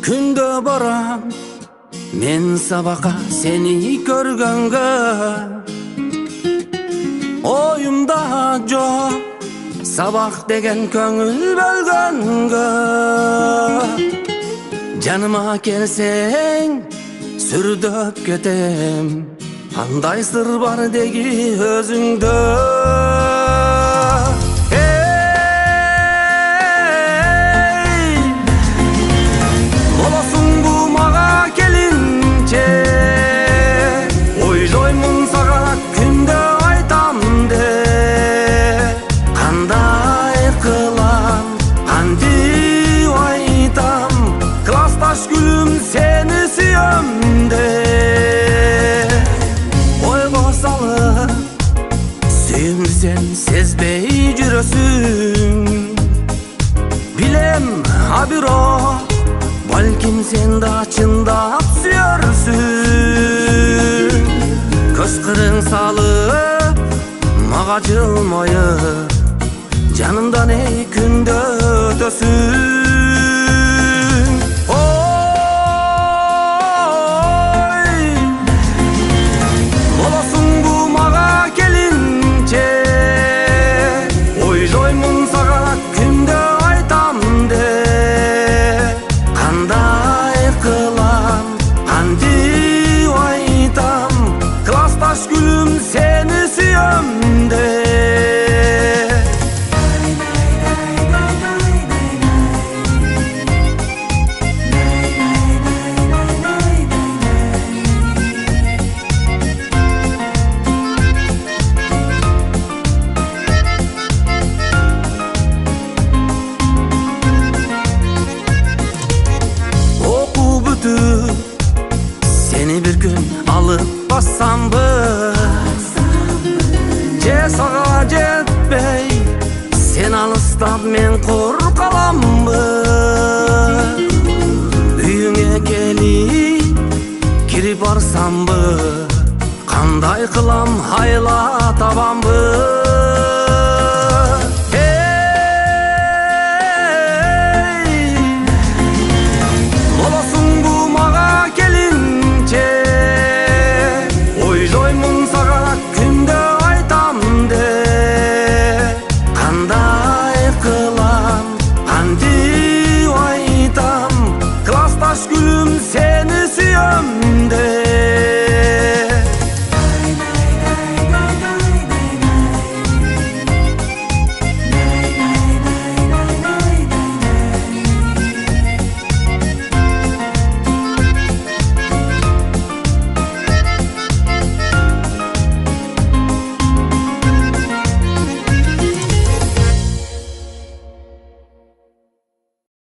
Күндө барам мен сабакка сени көргөнгө, оюмда жок сабак деген көңүл бөлгөнгө. Жаныма келсең сүрдөп кетем, кандай сыр бар деги өзүңдө. Seni suyamde oyga salıp süyümsen sezbey жүрөсүң. Bilem abiro balkim sen da çındap süyörsün. Көз кырың салып мага жылмайып, жанымдан эй күндө өтөсүң. Seni suyamde oku бүтүп seni bir gün alıp bassambı, сага жетпей сен алыстап мен кур каламбы. Үйүңө келип кирип барсамбы, кандай кылам айла табамбы.